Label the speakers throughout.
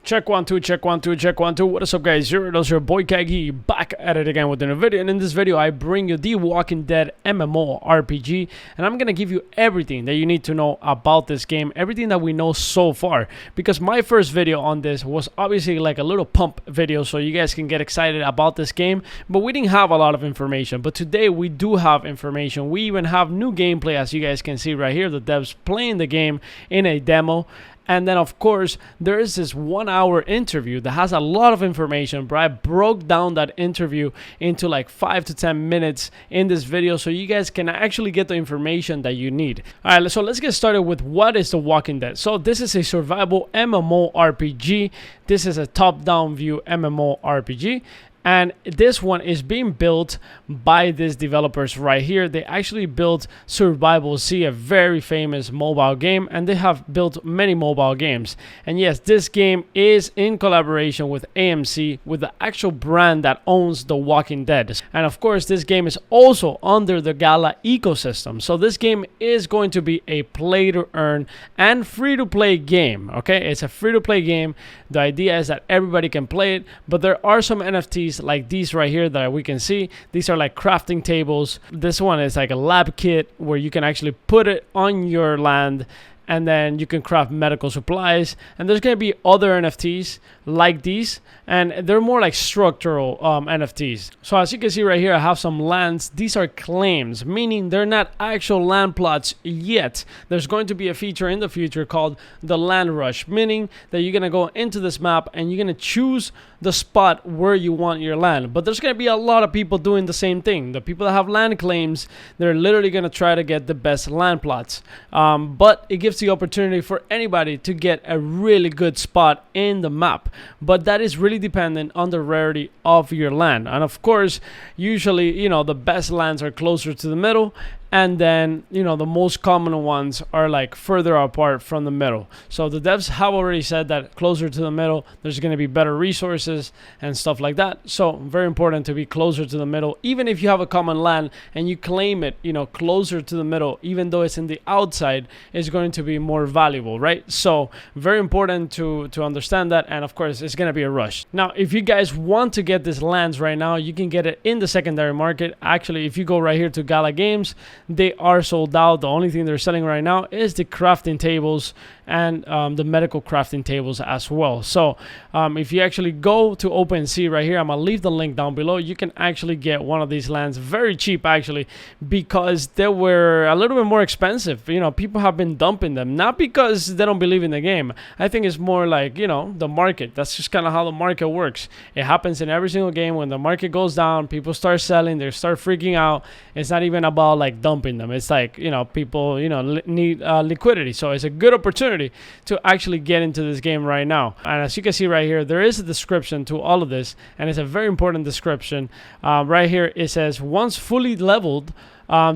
Speaker 1: Check one, two, check one, two, check one, two. What is up, guys? Here it is your boy Kagi back at it again with a new video. And in this video, I bring you the Walking Dead MMORPG. And I'm going to give you everything that you need to know about this game. Everything that we know so far. Because my first video on this was obviously like a little pump video, so you guys can get excited about this game. But we didn't have a lot of information. But today, we do have information. We even have new gameplay, as you guys can see right here. The devs playing the game in a demo. And then, of course, there is this 1 hour interview that has a lot of information, but I broke down that interview into like 5 to 10 minutes in this video so you guys can actually get the information that you need. All right, so let's get started with what is The Walking Dead. So this is a survival MMORPG. This is a top-down view MMORPG. And this one is being built by these developers right here. They actually built Survival Sea, a very famous mobile game, and they have built many mobile games. And yes, this game is in collaboration with AMC, with the actual brand that owns The Walking Dead. And of course, this game is also under the Gala ecosystem. So this game is going to be a play to earn and free to play game. Okay, it's a free to play game. The idea is that everybody can play it, but there are some NFTs like these right here that we can see. These are like crafting tables. This one is like a lab kit where you can actually put it on your land, and then you can craft medical supplies. And there's going to be other NFTs like these, and they're more like structural NFTs. So as you can see right here, I have some lands. These are claims, meaning they're not actual land plots yet. There's going to be a feature in the future called the land rush, meaning that you're going to go into this map and you're going to choose the spot where you want your land. But there's going to be a lot of people doing the same thing. The people that have land claims, they're literally going to try to get the best land plots. But it gives the opportunity for anybody to get a really good spot in the map. But that is really dependent on the rarity of your land. And of course, usually, you know, the best lands are closer to the middle. And then, you know, the most common ones are like further apart from the middle. So the devs have already said that closer to the middle, there's going to be better resources and stuff like that. So very important to be closer to the middle. Even if you have a common land and you claim it, you know, closer to the middle, even though it's in the outside, it's going to be more valuable, right? So very important to understand that. And of course, it's going to be a rush. Now, if you guys want to get these lands right now, you can get it in the secondary market. Actually, if you go right here to Gala Games, they are sold out. The only thing they're selling right now is the crafting tables and the medical crafting tables as well. So if you actually go to OpenSea right here, I'm gonna leave the link down below. You can actually get one of these lands very cheap, actually, because they were a little bit more expensive. You know, people have been dumping them, not because they don't believe in the game. I think it's more like, you know, the market. That's just kind of how the market works. It happens in every single game. When the market goes down, people start selling, they start freaking out. It's not even about like dumping them. It's like, you know, people, you know, need liquidity. So it's a good opportunity to actually get into this game right now. And as you can see right here, there is a description to all of this, and it's a very important description. Right here it says, once fully leveled,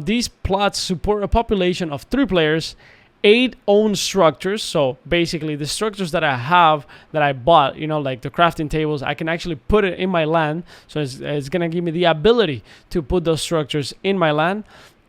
Speaker 1: these plots support a population of 3 players, 8 owned structures. So basically the structures that I have, that I bought, you know, like the crafting tables, I can actually put it in my land. So it's gonna give me the ability to put those structures in my land.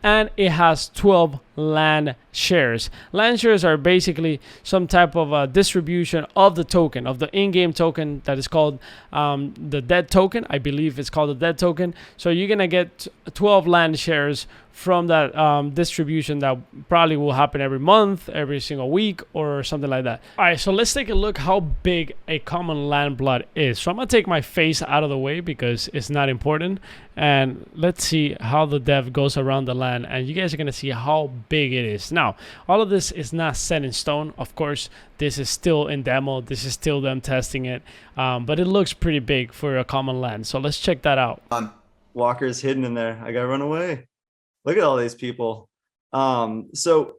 Speaker 1: And it has 12 land shares. Land shares are basically some type of distribution of the token, of the in-game token that is called the dead token. I believe it's called the dead token. So you're gonna get 12 land shares from that distribution that probably will happen every month, every single week, or something like that. All right, so let's take a look how big a common land plot is. So I'm gonna take my face out of the way because it's not important, and let's see how the dev goes around the land, and you guys are gonna see how big it is. Now, all of this is not set in stone. Of course, this is still in demo. This is still them testing it, but it looks pretty big for a common land. So let's check that out.
Speaker 2: Walker's hidden in there. I gotta run away. Look at all these people. So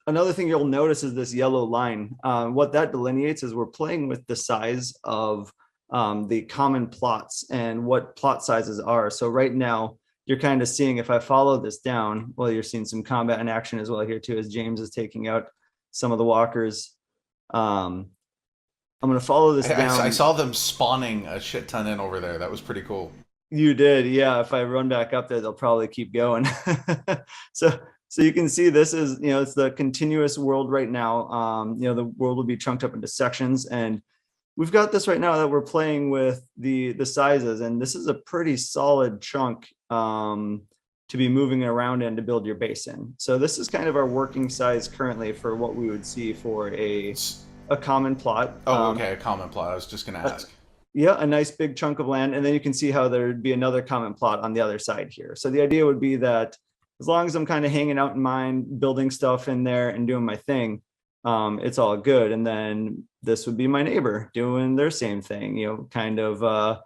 Speaker 2: another thing you'll notice is this yellow line. What that delineates is we're playing with the size of the common plots and what plot sizes are. So right now, you're kind of seeing, if I follow this down, well, you're seeing some combat in action as well here too, as James is taking out some of the walkers. I'm going to follow this down.
Speaker 3: I saw them spawning a shit ton in over there. That was pretty cool.
Speaker 2: You did, yeah. If I run back up there, they'll probably keep going. So you can see this is, it's the continuous world right now. The world will be chunked up into sections, and we've got this right now that we're playing with the sizes, and this is a pretty solid chunk to be moving around in to build your base in. So this is kind of our working size currently for what we would see for a common plot.
Speaker 3: Oh, okay, a common plot. I was just gonna ask.
Speaker 2: Yeah, a nice big chunk of land, and then you can see how there'd be another common plot on the other side here. So the idea would be that as long as I'm kind of hanging out in mine, building stuff in there and doing my thing, it's all good. And then this would be my neighbor doing their same thing, you know, kind of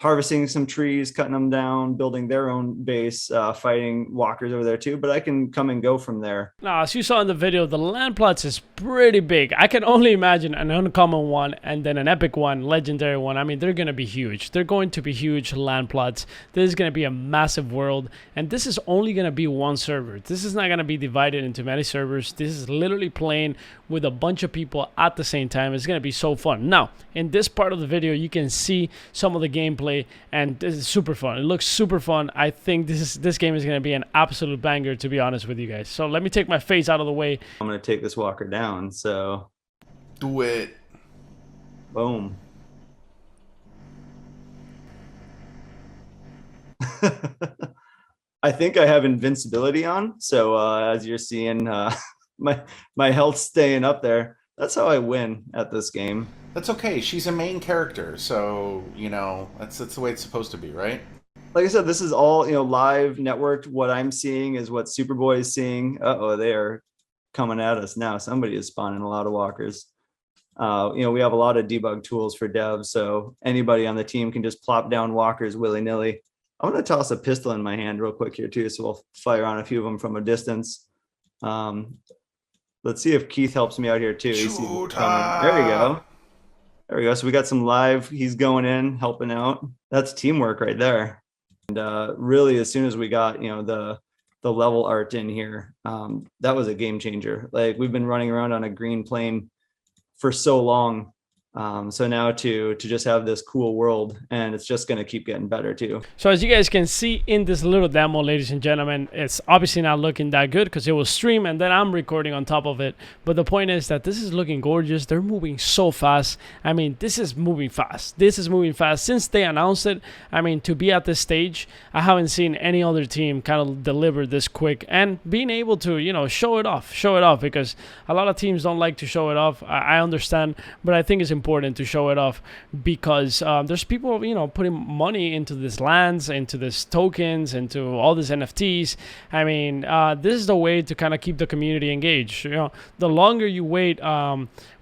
Speaker 2: harvesting some trees, cutting them down, building their own base, fighting walkers over there too. But I can come and go from there.
Speaker 1: Now, as you saw in the video, the land plots is pretty big. I can only imagine an uncommon one and then an epic one, legendary one. I mean, they're going to be huge. They're going to be huge land plots. This is going to be a massive world. And this is only going to be one server. This is not going to be divided into many servers. This is literally playing with a bunch of people at the same time. It's going to be so fun. Now, in this part of the video, you can see some of the gameplay, and this is super fun. It looks super fun. I think this game is going to be an absolute banger, to be honest with you guys. So let me take my face out of the way.
Speaker 2: I'm going to take this walker down. So
Speaker 3: Do it.
Speaker 2: boom. I think I have invincibility on. So as you're seeing, my health staying up there. That's how I win at this game.
Speaker 3: That's okay. She's a main character, so you know that's the way it's supposed to be, right?
Speaker 2: Like I said, this is all, you know, live networked. What I'm seeing is what Superboy is seeing. Uh-oh, they are coming at us now. Somebody is spawning a lot of walkers. You know, we have a lot of debug tools for devs, so anybody on the team can just plop down walkers willy-nilly. I'm going to toss a pistol in my hand real quick here too, so we'll fire on a few of them from a distance. Let's see if Keith helps me out here too. There we go. There we go. So we got some live. He's going in, helping out. That's teamwork right there. And really, as soon as we got, you know, the level art in here, that was a game changer. Like, we've been running around on a green plane for so long. So now to just have this cool world, and it's just going to keep getting better too.
Speaker 1: So as you guys can see in this little demo, ladies and gentlemen, it's obviously not looking that good because it was stream and then I'm recording on top of it. But the point is that this is looking gorgeous. They're moving so fast. I mean, this is moving fast. This is moving fast. Since they announced it, I mean, to be at this stage, I haven't seen any other team kind of deliver this quick and being able to, you know, show it off because a lot of teams don't like to show it off. I understand, but I think it's important to show it off because there's people, you know, putting money into this lands, into this tokens, into all these NFTs. I mean, this is the way to kind of keep the community engaged. You know, the longer you wait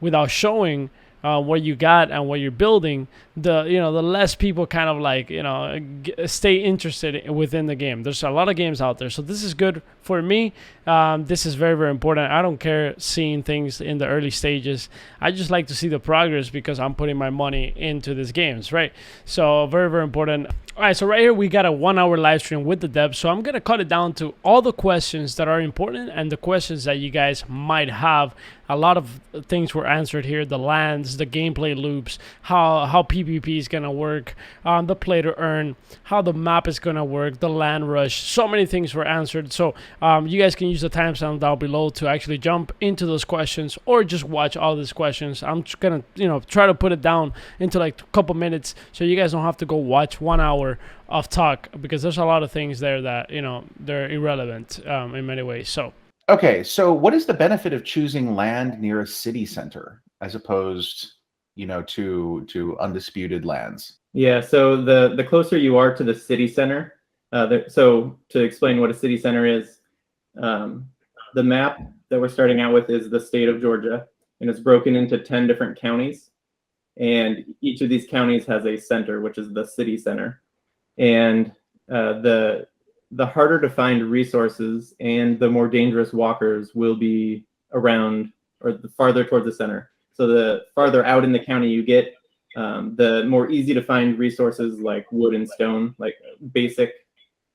Speaker 1: without showing what you got and what you're building, the less people kind of like, you know, stay interested within the game. There's a lot of games out there, so this is good for me. This is very, very important. I don't care seeing things in the early stages. I just like to see the progress because I'm putting my money into these games, right? So very, very important. All right, so right here we got a 1 hour live stream with the devs. So I'm gonna cut it down to all the questions that are important and the questions that you guys might have. A lot of things were answered here: the lands, the gameplay loops, how PvP is gonna work, the play to earn, how the map is gonna work, the land rush. So many things were answered. So you guys can use the timestamp down below to actually jump into those questions or just watch all these questions. I'm just gonna, you know, try to put it down into like a couple minutes so you guys don't have to go watch 1 hour of talk because there's a lot of things there that, you know, they're irrelevant in many ways. So
Speaker 4: okay, so what is the benefit of choosing land near a city center as opposed, you know, to undisputed lands?
Speaker 5: Yeah, so the closer you are to the city center, so to explain what a city center is, the map that we're starting out with is the state of Georgia, and it's broken into 10 different counties, and each of these counties has a center, which is the city center, and the harder to find resources and the more dangerous walkers will be around or the farther towards the center. So the farther out in the county you get, the more easy to find resources like wood and stone, like basic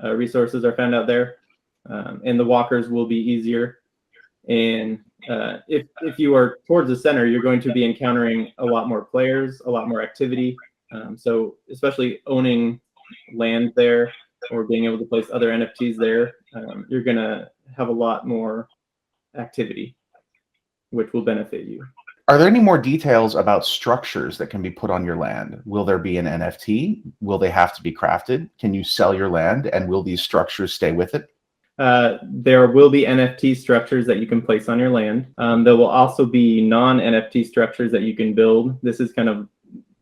Speaker 5: resources are found out there. And the walkers will be easier. And if you are towards the center, you're going to be encountering a lot more players, a lot more activity. So especially owning land there or being able to place other NFTs there, you're going to have a lot more activity, which will benefit you.
Speaker 4: Are there any more details about structures that can be put on your land? Will there be an NFT? Will they have to be crafted? Can you sell your land, and will these structures stay with it?
Speaker 5: There will be NFT structures that you can place on your land. There will also be non-NFT structures that you can build. This is kind of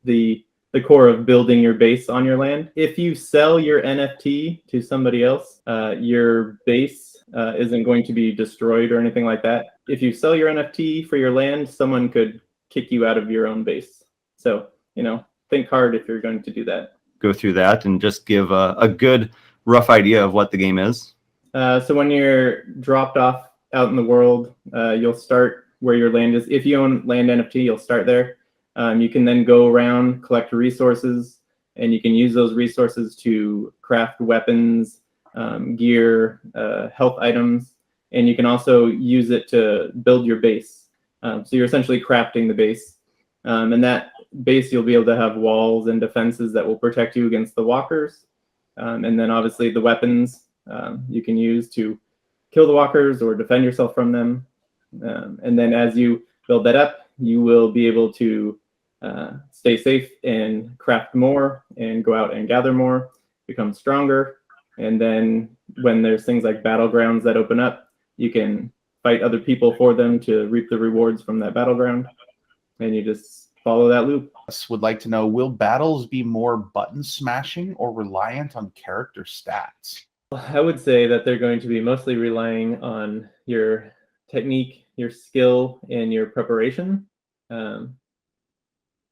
Speaker 5: the core of building your base on your land. If you sell your NFT to somebody else, your base isn't going to be destroyed or anything like that. If you sell your NFT for your land, someone could kick you out of your own base. So, you know, think hard if you're going to do that.
Speaker 2: Go through that and just give a good rough idea of what the game is.
Speaker 5: So when you're dropped off out in the world, you'll start where your land is. If you own land NFT, you'll start there. You can then go around, collect resources, and you can use those resources to craft weapons, gear, health items, and you can also use it to build your base. So you're essentially crafting the base. And that base, you'll be able to have walls and defenses that will protect you against the walkers. And then obviously the weapons you can use to kill the walkers or defend yourself from them. And then as you build that up, you will be able to stay safe and craft more and go out and gather more, become stronger. And then when there's things like battlegrounds that open up, you can fight other people for them to reap the rewards from that battleground. And you just follow that loop.
Speaker 4: Would like to know, will battles be more button smashing or reliant on character stats?
Speaker 5: I would say that they're going to be mostly relying on your technique, your skill, and your preparation.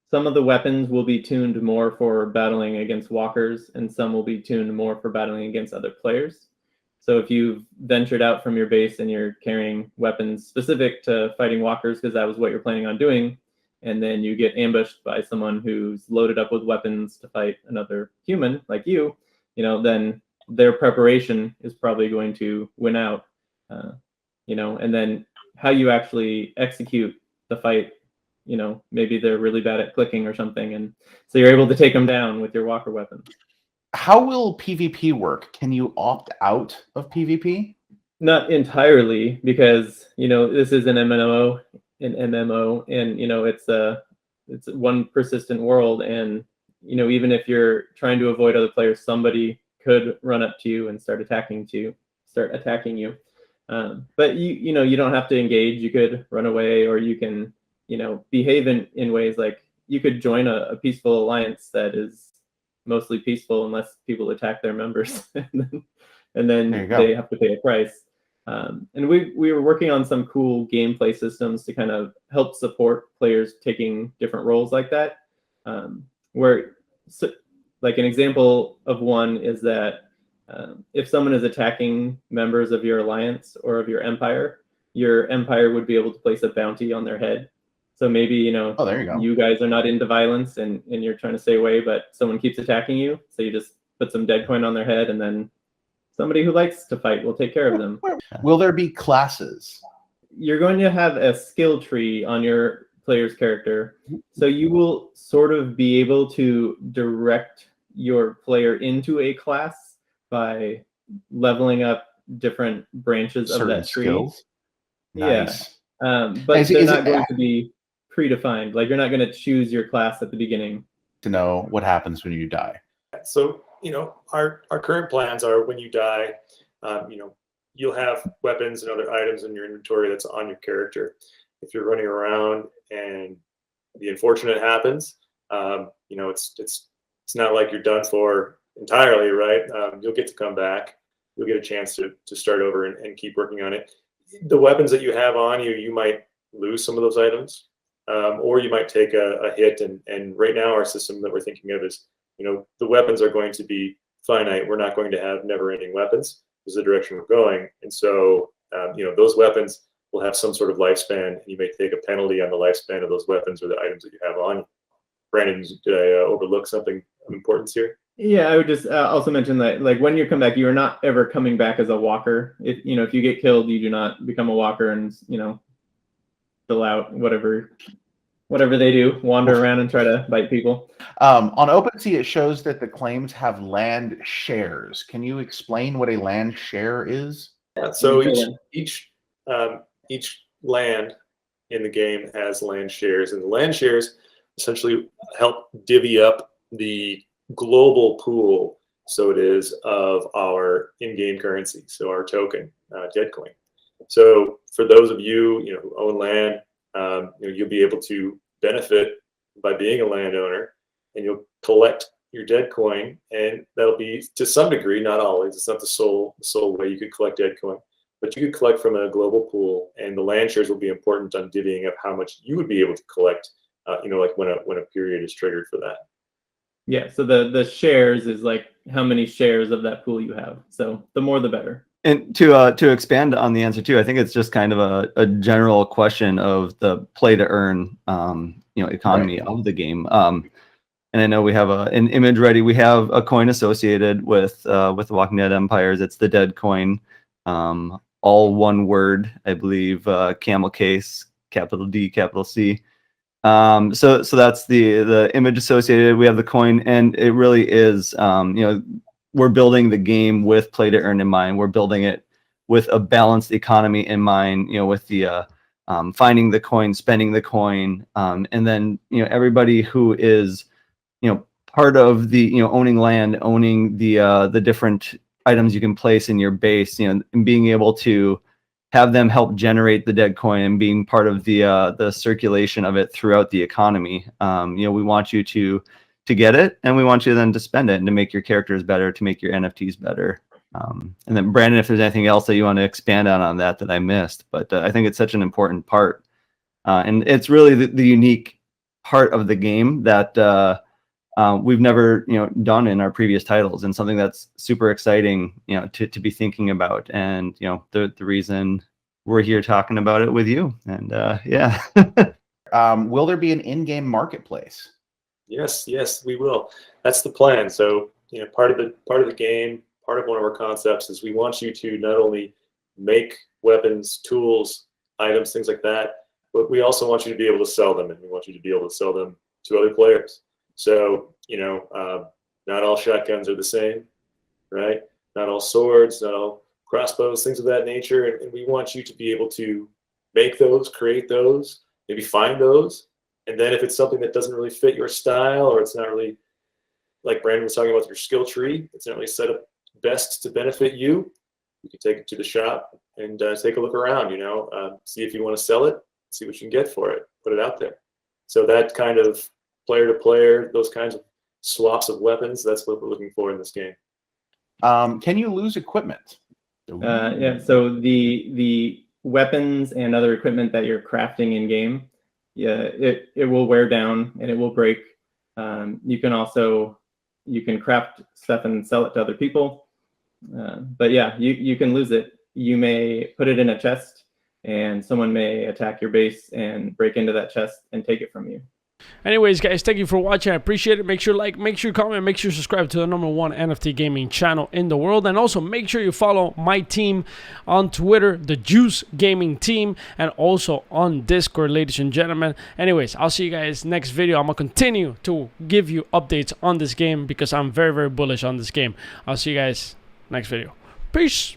Speaker 5: Some of the weapons will be tuned more for battling against walkers, and some will be tuned more for battling against other players. So if you've ventured out from your base and you're carrying weapons specific to fighting walkers because that was what you're planning on doing, and then you get ambushed by someone who's loaded up with weapons to fight another human like you, you know, then their preparation is probably going to win out, you know, and then how you actually execute the fight, you know, maybe they're really bad at clicking or something, and so you're able to take them down with your walker weapon.
Speaker 4: How will PvP work? Can you opt out of PvP?
Speaker 5: Not entirely, because, you know, this is an MMO, and you know, it's one persistent world, and you know, even if you're trying to avoid other players, somebody could run up to you and start attacking you. But you know, you don't have to engage. You could run away, or you can, you know, behave in ways like you could join a peaceful alliance that is mostly peaceful unless people attack their members, and then they have to pay a price. And we were working on some cool gameplay systems to kind of help support players taking different roles like that. Like an example of one is that if someone is attacking members of your alliance or of your empire would be able to place a bounty on their head. So maybe, you know,
Speaker 4: there you go.
Speaker 5: You guys are not into violence and you're trying to stay away, but someone keeps attacking you. So you just put some dead coin on their head, and then somebody who likes to fight will take care of them.
Speaker 4: Will there be classes?
Speaker 5: You're going to have a skill tree on your player's character. So you will sort of be able to direct your player into a class by leveling up different branches of that tree.
Speaker 4: Skills? Nice.
Speaker 5: Yeah. But they're not going to be predefined. Like, you're not going to choose your class at the beginning.
Speaker 4: To know what happens when you die.
Speaker 6: So, you know, our current plans are when you die, you know, you'll have weapons and other items in your inventory that's on your character. If you're running around and the unfortunate happens, you know, it's not like you're done for entirely, right? You'll get to come back. You'll get a chance to start over and keep working on it. The weapons that you have on you, you might lose some of those items, or you might take a hit. And right now, our system that we're thinking of is, you know, the weapons are going to be finite. We're not going to have never-ending weapons. This is the direction we're going. And so, you know, those weapons will have some sort of lifespan, and you may take a penalty on the lifespan of those weapons or the items that you have on. Brandon, did I overlook something of importance here?
Speaker 5: Yeah, I would just also mention that, like, when you come back, you are not ever coming back as a walker. If you get killed, you do not become a walker and, you know, fill out whatever they do, wander around and try to bite people.
Speaker 4: On OpenSea, it shows that the claims have land shares. Can you explain what a land share is?
Speaker 6: So each land in the game has land shares, and the land shares essentially help divvy up the global pool, so it is, of our in-game currency, so our token, Deadcoin. So for those of you, who own land, you'll be able to benefit by being a landowner, and you'll collect your Deadcoin, and that'll be, to some degree, not always, it's not the sole way you could collect Deadcoin, but you could collect from a global pool, and the land shares will be important on divvying up how much you would be able to collect, like when a period is triggered for that.
Speaker 5: Yeah, so the shares is like how many shares of that pool you have. So the more the better.
Speaker 7: And to expand on the answer too, I think it's just kind of a general question of the play to earn, economy of the game. And I know we have an image ready. We have a coin associated with the Walking Dead Empires. It's the Dead coin, all one word, I believe. Camel case, capital D, capital C. So that's the image associated. We have the coin, and it really is, we're building the game with play to earn in mind. We're building it with a balanced economy in mind, with the finding the coin, spending the coin, and then everybody who is part of the owning land, owning the different items you can place in your base, and being able to have them help generate the dead coin and being part of the circulation of it throughout the economy. We want you to get it, and we want you then to spend it and to make your characters better, to make your NFTs better. And then Brandon, if there's anything else that you want to expand on that I missed, but I think it's such an important part, and it's really the unique part of the game that we've never done in our previous titles, and something that's super exciting to be thinking about, and the reason we're here talking about it with you. And yeah.
Speaker 3: Will there be an in-game marketplace?
Speaker 6: Yes, we will. That's the plan. So part of the game, part of one of our concepts is we want you to not only make weapons, tools, items, things like that, but we also want you to be able to sell them, and we want you to be able to sell them to other players. So, not all shotguns are the same, right? Not all swords, not all crossbows, things of that nature. And we want you to be able to make those, create those, maybe find those. And then if it's something that doesn't really fit your style, or it's not really, like Brandon was talking about, your skill tree, it's not really set up best to benefit you, you can take it to the shop and take a look around, see if you want to sell it, see what you can get for it, put it out there. So that kind of player to player, those kinds of swaps of weapons, that's what we're looking for in this game.
Speaker 3: Can you lose equipment?
Speaker 5: Yeah, so the weapons and other equipment that you're crafting in game, yeah, it will wear down and it will break. You can craft stuff and sell it to other people, but yeah, you can lose it. You may put it in a chest, and someone may attack your base and break into that chest and take it from you.
Speaker 1: Anyways, guys, thank you for watching. I appreciate it. Make sure you like, make sure you comment, make sure you subscribe to the #1 NFT gaming channel in the world. And also make sure you follow my team on Twitter, the Juice Gaming Team, and also on Discord, ladies and gentlemen. Anyways, I'll see you guys next video. I'm going to continue to give you updates on this game because I'm very, very bullish on this game. I'll see you guys next video. Peace.